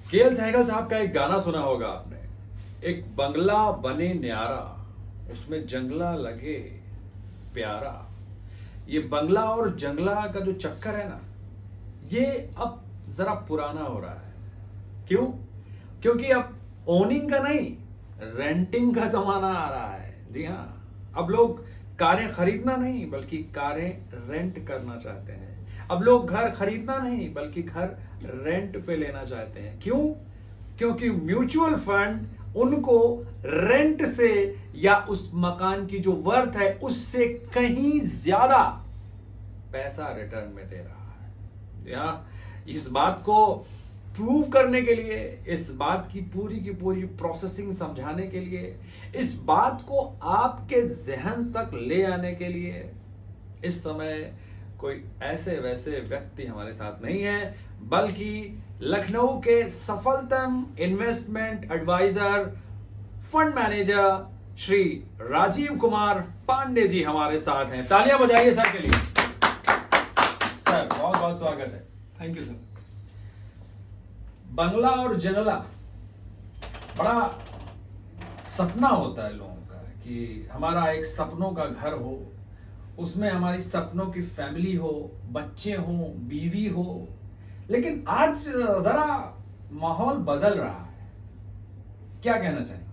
KL Sehgal साहब का एक गाना सुना होगा आपने, एक बंगला बने न्यारा, उसमें जंगला लगे प्यारा। ये बंगला और जंगला का जो चक्कर है ना, ये अब जरा पुराना हो रहा है। क्यों? क्योंकि अब ओनिंग का नहीं, रेंटिंग का जमाना आ रहा है। जी हाँ, अब लोग कारें खरीदना नहीं बल्कि कारें रेंट करना चाहते हैं। अब लोग घर खरीदना नहीं बल्कि घर रेंट पे लेना चाहते हैं। क्यों? क्योंकि म्यूचुअल फंड उनको रेंट से या उस मकान की जो वर्थ है उससे कहीं ज्यादा पैसा रिटर्न में दे रहा है। या इस बात को प्रूव करने के लिए, इस बात की पूरी प्रोसेसिंग समझाने के लिए, इस बात को आपके जहन तक ले आने के लिए इस समय कोई ऐसे वैसे व्यक्ति हमारे साथ नहीं है, बल्कि लखनऊ के सफलतम investment adviser, fund manager Shri Rajeev Kumar Pandey ji हमारे साथ हैं। तालियां बजाइए सर के लिए। सर बहुत बहुत स्वागत है। Thank you sir. बंगला और जंगला बड़ा सपना होता है लोगों का कि हमारा एक सपनों का घर हो, उसमें हमारी सपनों की फैमिली हो, बच्चे हो, बीवी हो। लेकिन आज जरा माहौल बदल रहा है, क्या कहना चाहिए?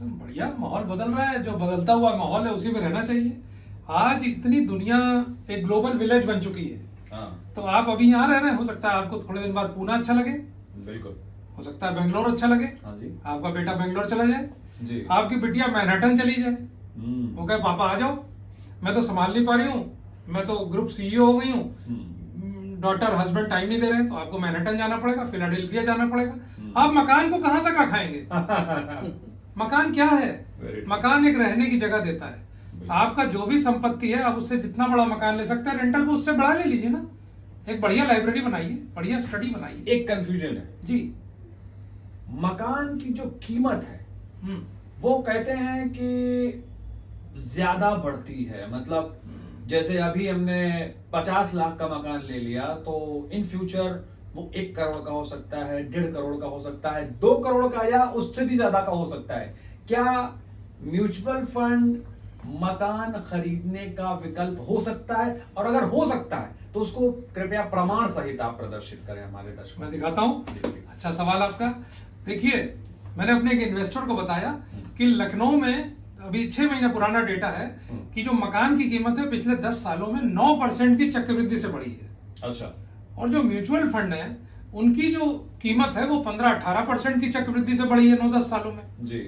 बढ़िया माहौल बदल रहा है, जो बदलता हुआ माहौल है उसी में रहना चाहिए। आज इतनी दुनिया एक ग्लोबल विलेज बन चुकी है। हाँ, तो आप अभी यहाँ रह रहे हैं, हो सकता है आपको थोड़े दिन बाद पूना अच्छा लगे, बिल्कुल हो सकता है बेंगलोर अच्छा लगे। हाँ जी, आपका बेटा बेंगलोर चला जाए जी, आपकी बिटिया मैनहट्टन चली जाए, वो कहे पापा आ जाओ, मैं तो संभाल नहीं पा रही हूँ, मैं तो ग्रुप सीईओ हो गई हूँ, डॉटर हस्बैंड टाइम नहीं दे रहे, तो आपको मैनहट्टन जाना पड़ेगा, फिलाडेल्फिया जाना पड़ेगा। आप मकान को कहाँ तक रखाएंगे? मकान क्या है? मकान एक रहने की जगह देता है। आपका जो भी संपत्ति है, आप उससे जितना बड़ा मकान ले सकते हैं, रेंटल को उससे बड़ा ले लीजिए ना। एक बढ़िया लाइब्रेरी बनाइए, बढ़िया स्टडी बनाइए। एक कंफ्यूजन है जी, मकान की जो कीमत है वो कहते हैं कि ज्यादा बढ़ती है। मतलब जैसे अभी हमने 50 लाख का मकान ले लिया तो इन फ्यूचर वो 1 करोड़ का हो सकता है, 1.5 करोड़ का हो सकता है, 2 करोड़ का या उससे भी ज्यादा का हो सकता है। क्या म्यूचुअल फंड मकान खरीदने का विकल्प हो सकता है? और अगर हो सकता है तो उसको कृपया प्रमाण सहित आप प्रदर्शित करें हमारे दर्शकों। मैं दिखाता हूँ। अच्छा सवाल आपका। देखिए, मैंने अपने एक इन्वेस्टर को बताया कि लखनऊ में अभी 6 महीने पुराना डेटा है कि जो मकान की कीमत है पिछले 10 सालों में 9% की चक्रवृद्धि से बढ़ी है। अच्छा। और जो म्यूचुअल फंड है उनकी जो कीमत है वो 15-18% की चक्रवृद्धि से बढ़ी है 9-10 सालों में जी।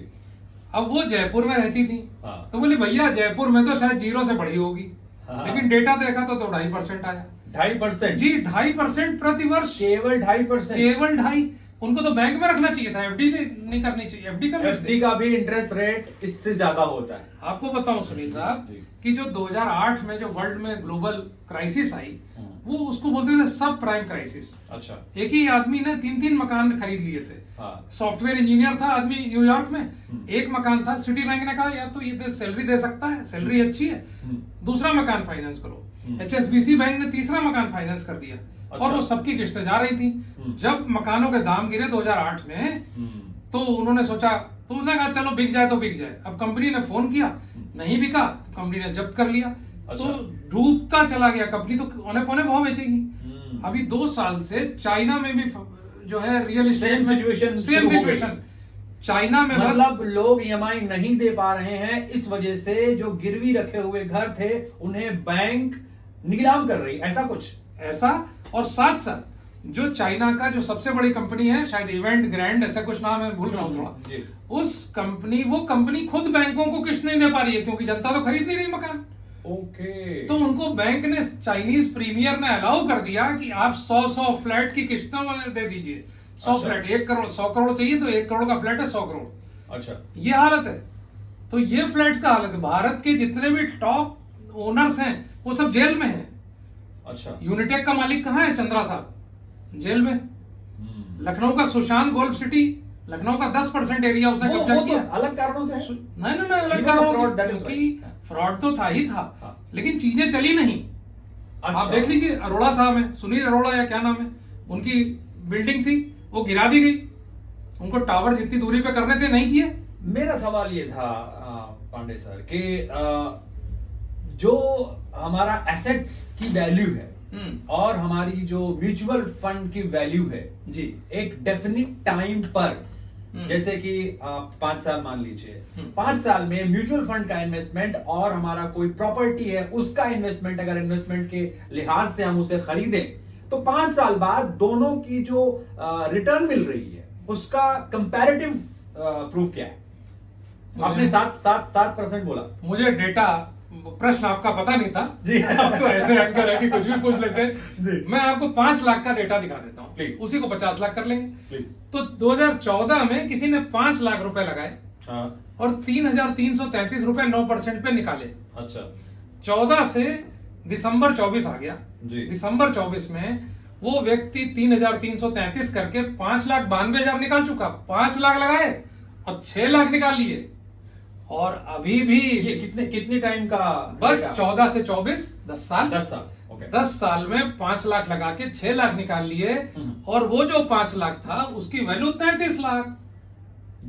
अब वो जयपुर में रहती थी। हाँ। तो बोले भैया जयपुर में तो शायद 0 से बढ़ी होगी। हाँ। लेकिन डेटा देखा तो 2.5% आया। 2.5%? जी, 2.5% प्रति वर्ष। केवल 2.5%? केवल 2.5। उनको तो बैंक में रखना चाहिए था, एफडी नहीं करनी चाहिए। एफडी का भी इंटरेस्ट रेट इससे ज्यादा होता है। आपको बताऊं सुनील साहब कि जो 2008 में जो वर्ल्ड में ग्लोबल क्राइसिस आई, वो उसको बोलते थे सब प्राइम क्राइसिस। अच्छा। एक ही आदमी ने 3-3 मकान खरीद लिए थे। हाँ। सॉफ्टवेयर इंजीनियर था आदमी न्यूयॉर्क में, एक मकान था, सिटी बैंक ने कहा यार तो ये सैलरी दे सकता है, सैलरी अच्छी है, दूसरा मकान फाइनेंस करो। HSBC बैंक ने तीसरा मकान फाइनेंस कर दिया। अच्छा। और वो सबकी किस्तें जा रही थी। जब मकानों के दाम गिरे 2008 में, तो उन्होंने सोचा, तो उसने कहा चलो बिक जाए तो बिक जाए। अब कंपनी ने फोन किया, नहीं बिका तो कंपनी ने जब्त कर लिया। अच्छा। तो डूबता चला गया, कंपनी तो औने पौने भाव बेचेगी। अभी 2 साल से चाइना में भी जो है real estate same situation China में, मतलब लोग ईएमआई नहीं दे पा रहे हैं, इस वजह से जो गिरवी रखे हुए घर थे उन्हें बैंक नीलाम कर रही, ऐसा कुछ ऐसा। और साथ साथ जो चाइना का जो सबसे बड़ी कंपनी है, शायद इवेंट ग्रैंड ऐसा कुछ नाम है, भूल रहा हूँ थोड़ा, उस वो कंपनी खुद बैंकों को किस्त नहीं दे पा रही है क्योंकि जनता तो खरीद नहीं रही मकान। ओके। तो उनको बैंक ने, चाइनीज प्रीमियर ने अलाउ कर दिया कि आप 100 फ्लैट की किस्तों में दे दीजिए। 100 फ्लैट, 1 करोड़, 100 करोड़ चाहिए तो 1 करोड़ का फ्लैट है 100 करोड़। अच्छा। ये हालत है। तो ये फ्लैट्स का हालत है। भारत के जितने भी टॉप ओनर्स हैं वो सब जेल में हैं। अच्छा। यूनिटेक का मालिक कहाँ है? चंद्रा साहब जेल में। लखनऊ का सुशांत गोल्फ सिटी, लखनऊ का 10% एरिया उसने कब्जा किया। अलग कारणों से? नहीं अलग कारणों, क्योंकि फ्रॉड तो था ही था। हाँ। लेकिन चीजें चली नहीं। अच्छा। आप देख लीजिए, अरोड़ा साहब है, सुनील अरोड़ा या क्या नाम है उनकी, बिल्डिंग थी वो गिरा दी गई, उनको टावर जितनी दूरी पे करने थे नहीं किए। मेरा सवाल ये था पांडे सर कि जो हमारा एसेट्स की वैल्यू है और हमारी जो म्यूचुअल फंड की वैल्यू है जी, एक डेफिनिट टाइम पर, जैसे कि 5 साल मान लीजिए, 5 साल में म्यूचुअल फंड का इन्वेस्टमेंट और हमारा कोई प्रॉपर्टी है उसका इन्वेस्टमेंट, अगर इन्वेस्टमेंट के लिहाज से हम उसे खरीदें तो 5 साल बाद दोनों की जो रिटर्न मिल रही है उसका कंपैरेटिव प्रूफ क्या है? आपने 7% बोला। मुझे डेटा, प्रश्न आपका पता नहीं था जी। आप तो ऐसे एंकर है कि कुछ भी पूछ लेते जी। हैं। मैं आपको 5 लाख का डेटा दिखा देता हूँ, प्लीज। उसी को 50 लाख कर लेंगे। प्लीज। तो 2014 में किसी ने 5 लाख रुपए लगाए और 3,333 रुपए 9% पे निकाले। अच्छा। 14 से दिसंबर 24 आ गया जी। दिसंबर 24 में वो व्यक्ति 3,333 करके 5,92,000 निकाल चुका। 5 लाख लगाए और 6 लाख निकाल लिए। और अभी भी ये कितने टाइम का? बस 14 से 24 10 साल। 10 साल। ओके। 10 साल में 5 लाख लगा के 6 लाख निकाल लिए और वो जो 5 लाख था उसकी वैल्यू 33 लाख।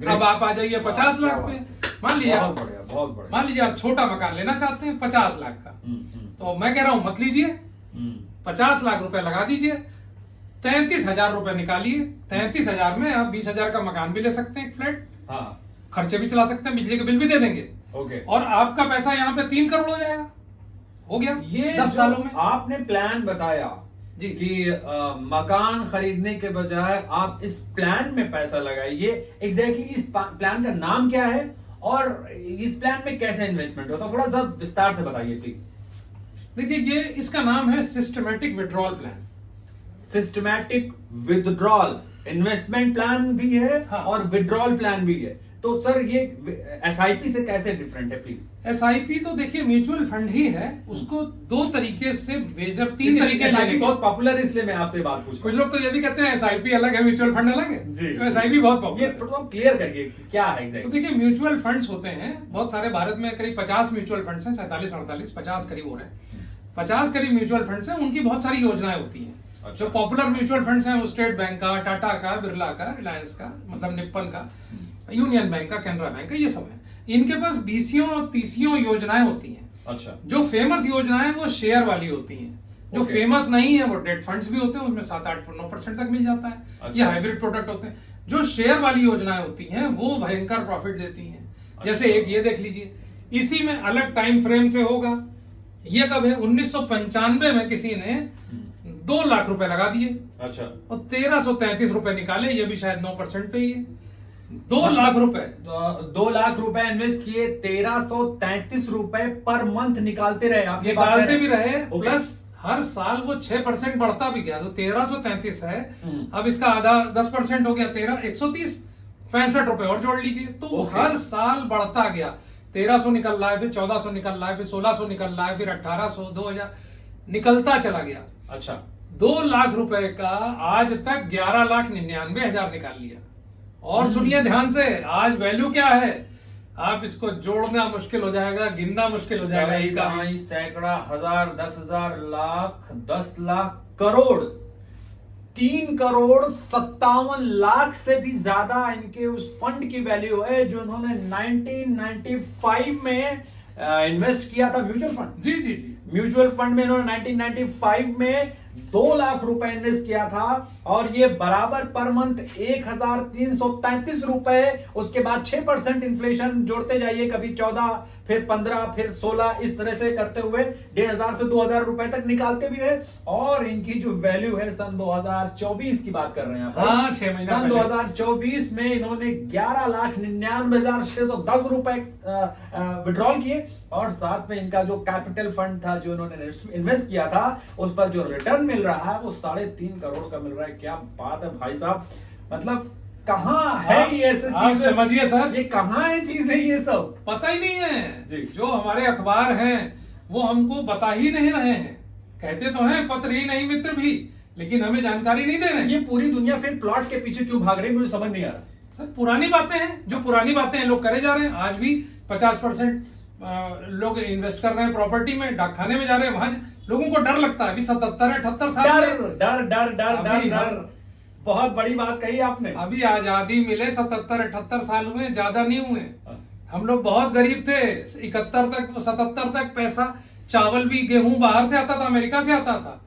अब आप आ जाइए 50 लाख पे। मान लीजिए बहुत बढ़िया, बहुत बढ़िया। मान लीजिए आप छोटा मकान लेना चाहते हैं 50 लाख का, तो मैं कह रहा हूं मत लीजिए, 50 लाख रुपए लगा दीजिए, 33,000 रुपए निकालिए। 33,000 में आप 20,000 का मकान भी ले सकते हैं, एक फ्लैट। हाँ। खर्चे भी चला सकते हैं, बिजली के बिल भी दे देंगे। ओके। और आपका पैसा यहाँ पे 3 करोड़ हो जाएगा। हो गया ये 10 सालों में। आपने प्लान बताया जी कि मकान खरीदने के बजाय आप इस प्लान में पैसा लगाइए। एग्जैक्टली इस प्लान का नाम क्या है और इस प्लान में कैसे इन्वेस्टमेंट होता है? थोड़ा सा विस्तार से बताइए प्लीज। देखिए, ये इसका नाम है systematic withdrawal plan. Systematic withdrawal investment plan भी है हाँ। और विड्रॉल प्लान भी है। तो सर ये एसआईपी से कैसे डिफरेंट है प्लीज? एसआईपी तो देखिए म्यूचुअल फंड ही है, उसको 2 तरीके से मेजर, 3 तरीके एसआईपी बहुत पॉपुलर है, इसलिए मैं आपसे बात पूछ रहा हूं। कुछ लोग तो ये भी कहते हैं एसआईपी अलग है, म्यूचुअल फंड अलग है। जी। तो एसआईपी बहुत ये पॉपुलर है। तो क्लियर करिए क्या है तो एग्जैक्टली। देखिए, म्यूचुअल फंड्स होते हैं बहुत सारे, भारत में करीब 50 म्यूचुअल फंड्स हैं, 47-48 50 करीब हो रहे हैं। 50 करीब म्यूचुअल फंड्स हैं, उनकी बहुत सारी योजनाएं होती हैं। अच्छा। जो पॉपुलर म्यूचुअल फंड्स हैं वो स्टेट बैंक का, टाटा का, बिरला का, रिलायंस का, मतलब निप्पन का, यूनियन बैंक का, कैनरा बैंक का, ये सब है। इनके पास 20 और 30 योजनाएं होती हैं। अच्छा। जो फेमस योजनाएं वो शेयर वाली होती हैं, जो Okay. फेमस नहीं है वो डेट फंड्स भी होते हैं, उसमें 7-8-9% तक मिल जाता है। अच्छा। ये हाइब्रिड प्रोडक्ट होते हैं। जो शेयर वाली योजनाएं होती हैं वो भयंकर प्रॉफिट देती हैं। जैसे एक ये देख लीजिए, इसी में अलग टाइम फ्रेम से होगा। ये कब है? 1995 में किसी ने 2 लाख रुपए लगा दिए अच्छा। और 1,333 रुपए निकाले। ये भी शायद 9% पे ही है। 2 लाख रुपए, 2 लाख रुपए इन्वेस्ट किए, 1,333 रुपए पर मंथ निकालते रहे। आप ये बात निकालते कह भी रहे रहे, हैं। Okay. प्लस हर साल वो 6% बढ़ता भी गया। तो 1,333 है, हम्म। अब इसका आधा 10% हो गया, 1,130, 65 रुपए और जोड़ लीजिए। तो Okay. हर साल बढ़ता गया। 1,300 निकल रहा है, फिर 1,400 निकल रहा है, फिर 1,600 निकल रहा है, फिर 1,800, 2,000 निकलता चला गया। अच्छा। 2 लाख रुपए का आज तक 11,99,000 निकाल लिया। और सुनिए ध्यान से, आज वैल्यू क्या है? आप इसको जोड़ना मुश्किल हो जाएगा, गिनना मुश्किल हो जाएगा। कई दहाई, सैकड़ा, हजार, 10,000, लाख, 10 लाख, करोड़, 3,57,00,000 से भी ज्यादा इनके उस फंड की वैल्यू है जो उन्होंने 1995 में इन्वेस्ट किया था। म्यूचुअल फंड, जी जी जी, म्यूचुअल फंड में इन्होंने 1995 में 2 लाख रुपए इन्वेस्ट किया था और ये बराबर पर मंथ 1,333 रुपए। उसके बाद 6% इन्फ्लेशन जोड़ते जाइए, कभी 14, फिर 15, फिर 16, इस तरह से करते हुए 1,500 से 2,000 रुपए तक निकालते भी रहे। और इनकी जो वैल्यू है सन 2024 की बात कर रहे हैं हाँ, 6 महीना सन 2024 में इन्होंने 11,99,610 रुपए विड्रॉल किए और साथ में इनका जो कैपिटल फंड था जो इन्होंने इन्वेस्ट किया था उस पर जो रिटर्न मिल रहा है वो 3.5 करोड़ का मिल रहा है। क्या बात है भाई साहब, मतलब कहाँ है ये सब आप चीजें? समझिए सर, ये कहाँ है चीज है ये सब? पता ही नहीं है जी। जो हमारे अखबार हैं वो हमको बता ही नहीं रहे हैं। कहते तो हैं पत्र ही नहीं मित्र भी, लेकिन हमें जानकारी नहीं दे रहे हैं। ये पूरी दुनिया फिर प्लॉट के पीछे क्यों भाग रही है, मुझे समझ नहीं आ रहा। सर पुरानी बातें हैं, जो पुरानी बातें हैं लोग करे जा रहे हैं। आज भी 50% लोग इन्वेस्ट कर रहे हैं प्रॉपर्टी में, डाकखाने में जा रहे हैं, वहां लोगों को डर लगता है। अभी 77 78 साल डर में डर डर डर डर अभी डर बहुत बड़ी बात कही आपने। अभी आजादी मिले 77-78 साल हुए, ज्यादा नहीं हुए। हम लोग बहुत गरीब थे, 71 तक 77 तक पैसा, चावल भी गेहूं बाहर से आता था, अमेरिका से आता था।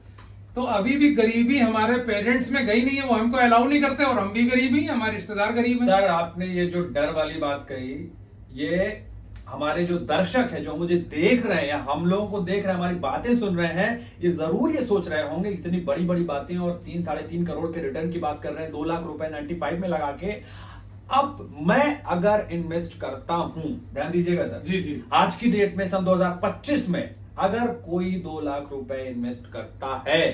तो अभी भी गरीबी हमारे पेरेंट्स में गई नहीं है, वो हमको अलाउ नहीं करते, और हम भी गरीब ही, हमारे रिश्तेदार गरीब हैं। सर आपने ये जो डर वाली बात कही, ये हमारे जो दर्शक है, जो मुझे देख रहे हैं, हम लोगों को देख रहे हैं, हमारी बातें सुन रहे हैं, ये जरूर ये सोच रहे होंगे इतनी बड़ी बड़ी बातें, और 3-3.5 करोड़ के रिटर्न की बात कर रहे हैं, 2 लाख रुपए 95 में लगा के। अब मैं अगर इन्वेस्ट करता हूं, ध्यान दीजिएगा सर जी जी, आज की डेट में सन 2025 में अगर कोई 2 लाख रुपए इन्वेस्ट करता है,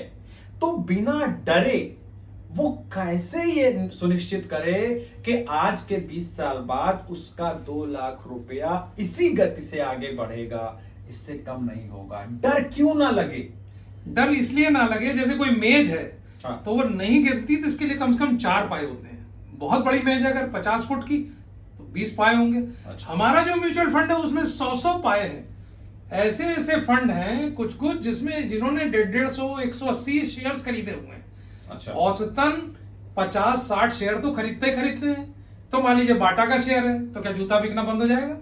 तो बिना डरे वो कैसे ये सुनिश्चित करे कि आज के 20 साल बाद उसका 2 लाख रुपया इसी गति से आगे बढ़ेगा, इससे कम नहीं होगा? डर क्यों ना लगे? डर इसलिए ना लगे, जैसे कोई मेज है हाँ। तो वो नहीं गिरती, तो इसके लिए कम से कम 4 पाए होते हैं। बहुत बड़ी मेज है अगर 50 फुट की, तो 20 पाए होंगे। अच्छा। हमारा जो म्यूचुअल फंड है उसमें 100 पाए हैं। ऐसे ऐसे फंड हैं कुछ कुछ जिसमें जिन्होंने 150, 180 शेयर्स खरीदे हुए हैं। अच्छा। औसतन 50-60 शेयर तो खरीदते हैं। तो मान लीजिए बाटा का शेयर है, तो क्या जूता बिकना बंद हो जाएगा?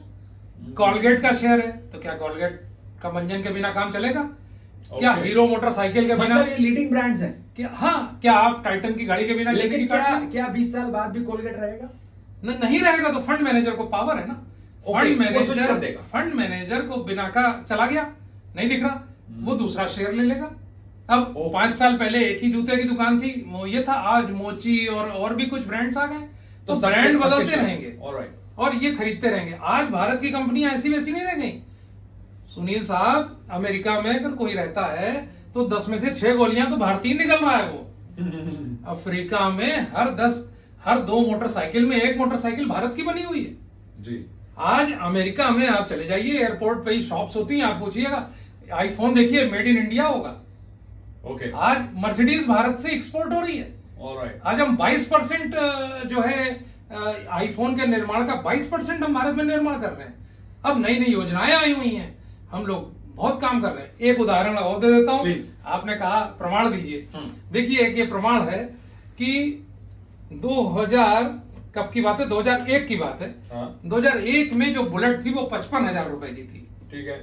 कॉलगेट का शेयर है, तो क्या कॉलगेट का मंजन के बिना काम चलेगा? क्या हीरो मोटरसाइकिल के बिना? मतलब ये लीडिंग ब्रांड्स हैं। क्या, हाँ, क्या आप टाइटन की गाड़ी के बिना लेकिन जिंदगी काट लेंगे? क्या 20 साल बाद भी कोलगेट रहेगा? नहीं रहेगा, तो फंड मैनेजर को पावर है ना। ओके, वो स्विच कर देगा। फंड मैनेजर को बिना का चला गया, नहीं दिख रहा, वो दूसरा शेयर ले लेगा। अब 5 साल पहले एक ही जूते की दुकान थी, ये था, आज मोची और भी कुछ ब्रांड्स आ गए, तो ब्रांड बदलते रहेंगे और ये खरीदते रहेंगे। आज भारत की कंपनियां ऐसी वैसी नहीं रह गई। सुनील साहब, अमेरिका में अगर कोई रहता है तो 10 में से 6 गोलियां तो भारतीय निकल रहा है वो। अफ्रीका में हर 2 मोटरसाइकिल में 1 मोटरसाइकिल भारत की बनी हुई है जी। आज अमेरिका में आप चले जाइए, एयरपोर्ट पे ही शॉप्स होती हैं, आप पूछिएगा आईफोन देखिए, मेड इन इंडिया होगा। ओके। आज मर्सिडीज भारत से एक्सपोर्ट हो रही है। ऑलराइट। आज हम 22% जो है आईफोन के निर्माण का 22% हम भारत में निर्माण कर रहे हैं। अब नई नई योजनाएं आई हुई हैं, हम लोग बहुत काम कर रहे हैं। एक उदाहरण और दे देता हूं। आपने कहा प्रमाण दीजिए, देखिए एक ये प्रमाण है कि 2000 कब की बात है? 2001 की बात है। हाँ। 2001 में जो बुलेट थी वो 55,000 रुपए की थी। ठीक है।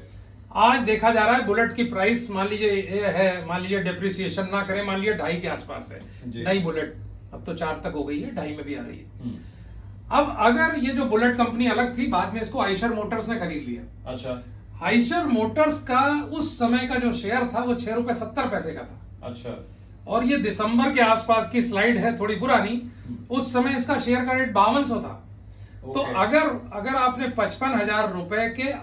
आज देखा जा रहा है बुलेट की प्राइस, मान लीजिए डिप्रिसिएशन ना करें, मान लीजिए 2.5 के आसपास है नई बुलेट। अब तो 4 तक हो गई है, 2.5 में भी आ रही है। अब अगर ये जो बुलेट कंपनी अलग थी, बाद में इसको आइशर मोटर्स ने खरीद लिया। अच्छा। आइशर मोटर्स का उस समय का जो शेयर था वो 6 रुपए 70 पैसे का था। अच्छा। और ये दिसंबर के आसपास की स्लाइड है, थोड़ी पुरानी, उस समय इसका शेयर का रेट 5200 था। तो अगर आपने 55,000 रुपए के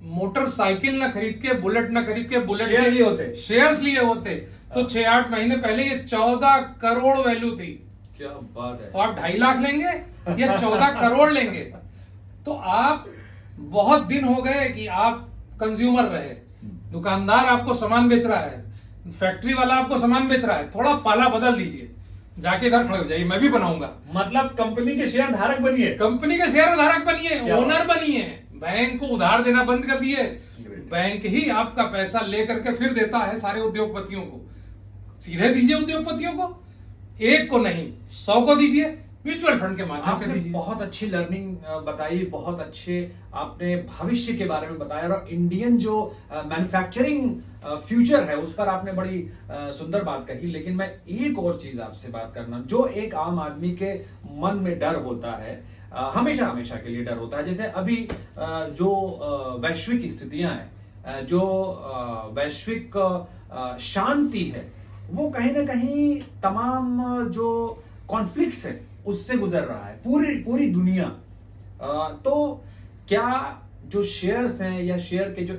मोटरसाइकिल न खरीद के, बुलेट न खरीद के, बुलेट शेयर लिए होते, शेयर्स लिए होते, तो 6-8 महीने पहले ये 14 करोड़ वैल्यू थी। क्या बात है। तो आप 2.5 लाख लेंगे या 14 करोड़ लेंगे? तो आप बहुत दिन हो गए कि आप कंज्यूमर रहे, दुकानदार आपको सामान बेच रहा है, फैक्ट्री वाला आपको सामान बेच रहा है, थोड़ा पाला बदल लीजिए, जाके इधर खड़े हो जाइए, मैं भी बनाऊंगा। मतलब कंपनी के शेयर धारक बनिए, कंपनी के शेयर धारक बनिए, ओनर बनिए। बैंक को उधार देना बंद कर दिए, बैंक ही आपका पैसा लेकर के फिर देता है सारे उद्योगपतियों को। सीधे दीजिए उद्योगपतियों को, एक को नहीं 100 को दीजिए, म्यूचुअल फंड के माध्यम से दीजिए। बहुत अच्छी लर्निंग बताई, बहुत अच्छे आपने भविष्य के बारे में बताया, और इंडियन जो मैन्युफैक्चरिंग फ्यूचर है उस पर आपने बड़ी सुंदर बात कही। लेकिन मैं एक और चीज आपसे बात करना, जो एक आम आदमी के मन में डर होता है, हमेशा हमेशा के लिए डर होता है। जैसे अभी जो वैश्विक स्थितियां हैं, जो वैश्विक शांति है, वो कहीं ना कहीं तमाम जो कॉन्फ्लिक्ट्स है उससे गुजर रहा है पूरी दुनिया। तो क्या जो शेयर्स हैं, या शेयर के जो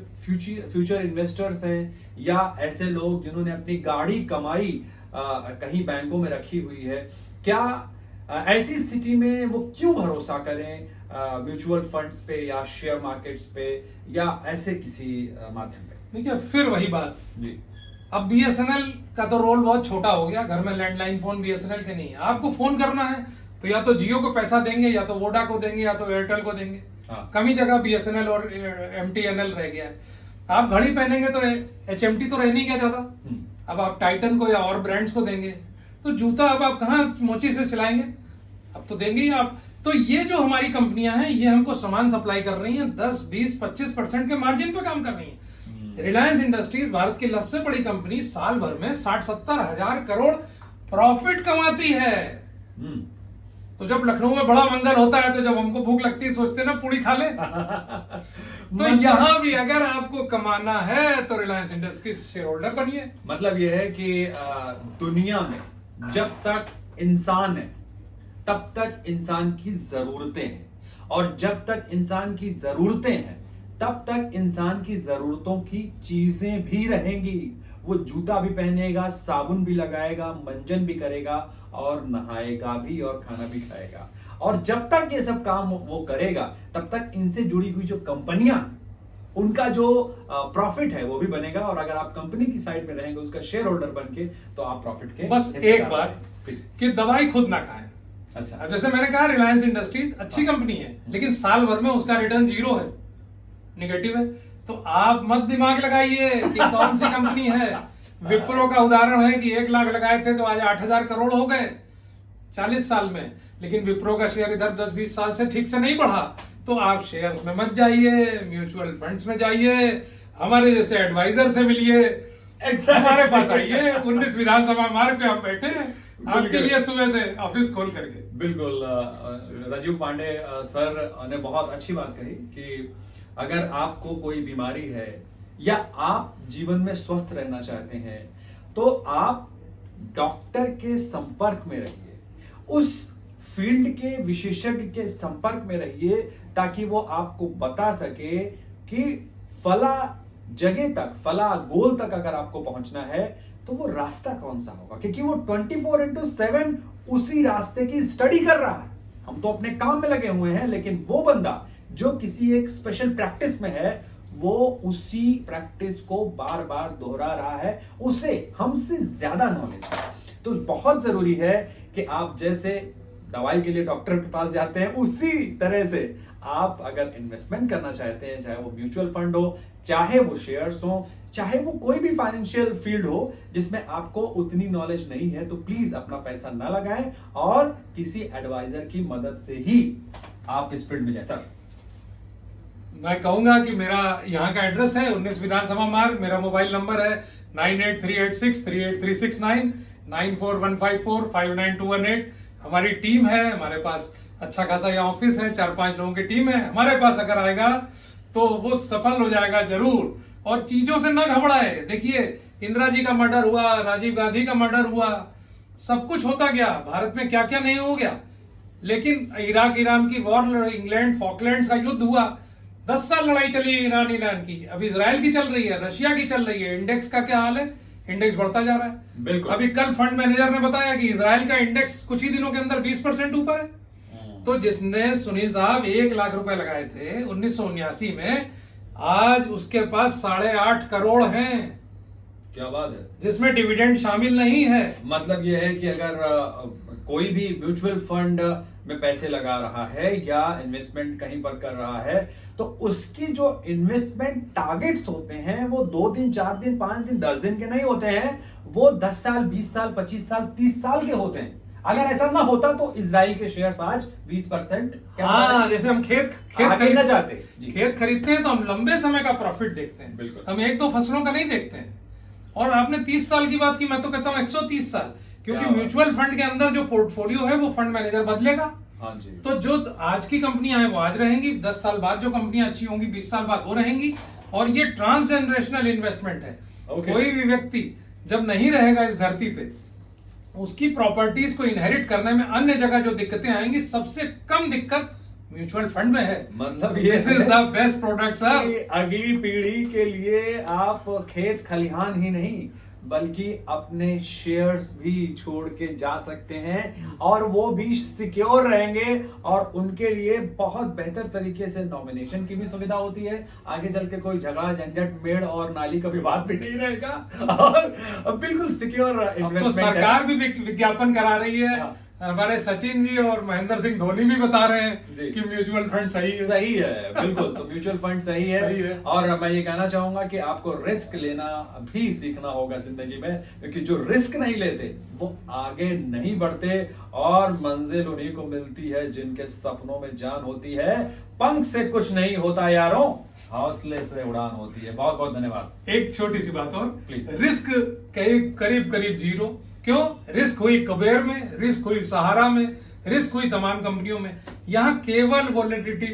फ्यूचर इन्वेस्टर्स हैं, या ऐसे लोग जिन्होंने अपनी गाड़ी कमाई कहीं बैंकों में रखी हुई है, क्या ऐसी स्थिति में वो क्यों भरोसा करें म्यूचुअल फंड्स पे या शेयर मार्केट्स पे या ऐसे किसी माध्यम पे? देखिए फिर वही बात जी, अब बीएसएनएल का तो रोल बहुत छोटा हो गया, घर में लैंडलाइन फोन बीएसएनएल के नहीं है। आपको फोन करना है तो या तो जियो को पैसा देंगे, या तो वोडा को देंगे, या तो एयरटेल को देंगे। कम ही जगह बीएसएनएल और एमटीएनएल रह गया है। आप घड़ी पहनेंगे तो एचएमटी तो रह नहीं गया ज्यादा, अब आप टाइटन को या और ब्रांड्स को देंगे। तो जूता अब आप कहाँ मोची से सिलाएंगे, अब तो देंगे ही आप। तो ये जो हमारी कंपनियां हैं ये हमको सामान सप्लाई कर रही हैं 10, 20, 25% के मार्जिन पे काम कर रही हैं। रिलायंस इंडस्ट्रीज भारत की सबसे बड़ी कंपनी साल भर में 60-70 हजार करोड़ प्रॉफिट कमाती है। तो जब लखनऊ में बड़ा मंगल होता है तो जब हमको भूख लगती है सोचते ना पूरी खा ले। तो यहां भी अगर आपको कमाना है तो रिलायंस इंडस्ट्रीज शेयर होल्डर बनिए। मतलब यह है कि दुनिया में जब तक इंसान है तब तक इंसान की जरूरतें हैं, और जब तक इंसान की जरूरतें हैं तब तक इंसान की जरूरतों की चीजें भी रहेंगी। वो जूता भी पहनेगा, साबुन भी लगाएगा, मंजन भी करेगा और नहाएगा भी और खाना भी खाएगा। और जब तक ये सब काम वो करेगा तब तक इनसे जुड़ी हुई जो कंपनियां, उनका जो प्रॉफिट है वो भी बनेगा। और अगर आप कंपनी की साइड में रहेंगे, उसका शेयर होल्डर बन के, तो आप प्रॉफिट के बस एक बात कि दवाई खुद ना खाएं। अच्छा, अब जैसे मैंने कहा रिलायंस इंडस्ट्रीज अच्छी कंपनी है लेकिन साल भर में उसका रिटर्न 0 है, निगेटिव है। तो आप मत दिमाग लगाइए कि कौन सी कंपनी है। विप्रो का उदाहरण है कि 1 लाख लगाए थे तो आज 8,000 करोड़ हो गए 40 साल में, लेकिन विप्रो का शेयर इधर 10-20 साल से ठीक से नहीं बढ़ा। तो आप शेयर्स में मत जाइए, म्यूचुअल फंड्स में जाइए, हमारे जैसे एडवाइजर से मिलिए, हमारे पास आइए। 19 विधानसभा मार्ग पे हम बैठे हैं आपके लिए सुबह से ऑफिस खोल करके। बिल्कुल, राजीव पांडे सर ने बहुत अच्छी बात कही कि अगर आपको कोई बीमारी है या आप जीवन में स्वस्थ रहना चाहते हैं तो आप डॉक्टर के संपर्क में रहिए, उस फील्ड के विशेषज्ञ के संपर्क में रहिए, ताकि वो आपको बता सके कि फला जगह तक, फला गोल तक अगर आपको पहुंचना है तो वो रास्ता कौन सा होगा, क्योंकि वो 24/7 उसी रास्ते की स्टडी कर रहा है। हम तो अपने काम में लगे हुए हैं, लेकिन वो बंदा जो किसी एक स्पेशल प्रैक्टिस में है वो उसी प्रैक्टिस को बार बार दोहरा रहा है, उसे हमसे ज्यादा नॉलेज है। तो बहुत जरूरी है कि आप जैसे दवाई के लिए डॉक्टर के पास जाते हैं, उसी तरह से आप अगर इन्वेस्टमेंट करना चाहते हैं, चाहे वो म्यूचुअल फंड हो, चाहे वो शेयर्स हो, चाहे वो कोई भी फाइनेंशियल फील्ड हो जिसमें आपको उतनी नॉलेज नहीं है, तो प्लीज अपना पैसा ना लगाएं और किसी एडवाइजर की मदद से ही आप इस फील्ड में जाए। सर, मैं कहूंगा कि मेरा यहाँ का एड्रेस है 19 विधानसभा मार्ग, मेरा मोबाइल नंबर है 9838638369, 9415459218। हमारी टीम है, हमारे पास अच्छा खासा यहाँ ऑफिस है, 4-5 लोगों की टीम है। हमारे पास अगर आएगा तो वो सफल हो जाएगा जरूर। और चीजों से ना घबराए। देखिए, इंदिरा जी का मर्डर हुआ, राजीव गांधी का मर्डर हुआ, सब कुछ होता गया, भारत में क्या क्या नहीं हो गया, लेकिन इराक ईरान की वॉर, इंग्लैंड फॉकलैंड्स का युद्ध हुआ, 10 साल लड़ाई चली ईरान की। अब इजराइल की चल रही है, रशिया की चल रही है। इंडेक्स का क्या हाल है? इंडेक्स बढ़ता जा रहा है। बिल्कुल। अभी कल फंड मैनेजर ने बताया कि इजराइल का इंडेक्स कुछ ही दिनों के अंदर 20% ऊपर है। तो जिसने, सुनील साहब, 1 लाख रुपए लगाए थे 1979 में, आज उसके पास 8.5 करोड़ हैं। क्या बात है, जिसमें डिविडेंड शामिल नहीं है। मतलब यह है कि अगर कोई भी म्यूचुअल फंड में पैसे लगा रहा है या इन्वेस्टमेंट कहीं पर कर रहा है, तो उसकी जो इन्वेस्टमेंट टारगेट्स होते हैं वो 2 दिन, 4 दिन, 5 दिन, 10 दिन के नहीं होते हैं, वो 10 साल, 20 साल, 25 साल, 30 साल के होते हैं। अगर ऐसा ना होता तो इजराइल के शेयर्स आज 20%, हाँ, जैसे हम खेत खरीदना चाहते, खेत खरीदते हैं तो हम लंबे समय का प्रॉफिट देखते हैं। बिल्कुल। हम 1-2 फसलों का नहीं देखते हैं। और आपने 30 साल की बात की, मैं तो कहता हूँ 130 साल, क्योंकि म्यूचुअल फंड के अंदर जो पोर्टफोलियो है वो फंड मैनेजर बदलेगा। हाँ जी। तो जो आज की कंपनियां हैं वो आज रहेंगी, 10 साल बाद जो कंपनियां अच्छी होंगी 20 साल बाद वो रहेंगी। और ये ट्रांसजेनरेशनल इन्वेस्टमेंट है। कोई भी व्यक्ति जब नहीं रहेगा इस धरती पे, उसकी प्रॉपर्टीज को इनहेरिट करने में अन्य जगह जो दिक्कतें आएंगी, सबसे कम दिक्कत म्यूचुअल फंड में है। मतलब ये this is the best product sir. अगली पीढ़ी के लिए आप खेत खलिहान ही नहीं बल्कि अपने शेयर्स भी छोड़ के जा सकते हैं, और वो भी सिक्योर रहेंगे, और उनके लिए बहुत बेहतर तरीके से नॉमिनेशन की भी सुविधा होती है। आगे चल के कोई झगड़ा, झंझट, मेड़ और नाली का विवाद भी नहीं रहेगा, और बिल्कुल सिक्योर इन्वेस्टमेंट। तो सरकार भी विज्ञापन करा रही है। हमारे सचिन जी और महेंद्र सिंह धोनी भी बता रहे जी। हैं कि म्यूचुअल फंड सही है। सही है, बिल्कुल। तो म्यूचुअल फंड सही सही है है। और मैं ये कहना चाहूंगा कि आपको रिस्क लेना भी सीखना होगा जिंदगी में, क्योंकि जो रिस्क नहीं लेते वो आगे नहीं बढ़ते और मंजिल उन्हीं को मिलती है जिनके सपनों में जान होती है। पंख से कुछ नहीं होता यारों, हौसले से उड़ान होती है। बहुत बहुत धन्यवाद। एक छोटी सी बात और, प्लीज। रिस्क करीब करीब जीरो। क्यों? रिस्क हुई कुबेर में, रिस्क हुई सहारा में, रिस्क हुई तमाम कंपनियों में। यहाँ केवल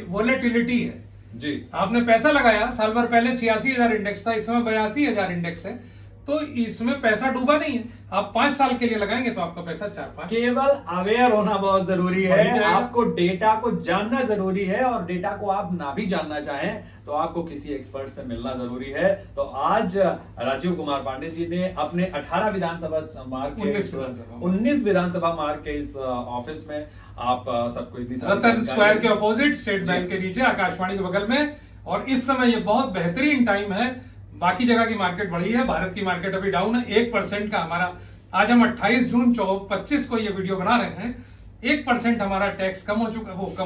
वोलेटिलिटी है। जी। आपने पैसा लगाया, साल भर पहले 86,000 इंडेक्स था, इस समय 82,000 इंडेक्स है, तो इसमें पैसा डूबा नहीं है। आप 5 साल के लिए लगाएंगे तो आपका पैसा 4-5। केवल अवेयर होना बहुत जरूरी बढ़ है, जाएगा। आपको डेटा को जानना जरूरी है और डेटा को आप ना भी जानना चाहें तो आपको किसी एक्सपर्ट से मिलना जरूरी है। तो आज राजीव कुमार पांडे जी ने अपने 18 विधानसभा मार्ग के 19 विधानसभा मार्ग के इस ऑफिस में आप सबको इतनी सारी रतन जानकारी- स्क्वायर के ऑपोजिट, स्टेट जी। बैंक के नीचे, आकाशवाणी के बगल में। और इस समय ये बहुत बेहतरीन टाइम है। बाकी जगह की मार्केट बढ़ी है, भारत की मार्केट अभी डाउन है 1% का हमारा। आज हम 28 जून 25 को ये वीडियो बना रहे हैं। 1% हमारा टैक्स कम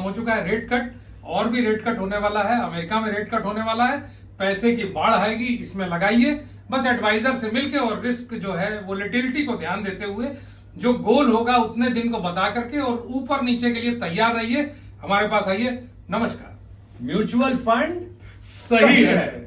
हो चुका है। रेट कट, और भी रेट कट होने वाला है। अमेरिका में रेट कट होने वाला है। पैसे की बाढ़ आएगी, इसमें लगाइए। बस एडवाइजर से मिलके और रिस्क जो है वोलेटिलिटी को ध्यान देते हुए जो गोल होगा उतने दिन को बता करके और ऊपर नीचे के लिए तैयार रहिए। हमारे पास आइए। नमस्कार। म्यूचुअल फंड सही है।